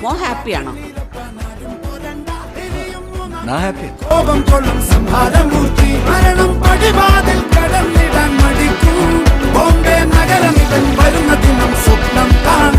മോ ഹാപ്പിയാണോ? കോപം കൊള്ളും സംഹാരമൂർത്തി മരണം പടിവാതിൽ കടന്നിടാൻ മടിക്കും ബോംബെ നഗരം ഇവൻ വരുന്ന ദിനം സ്വപ്നം കാണും.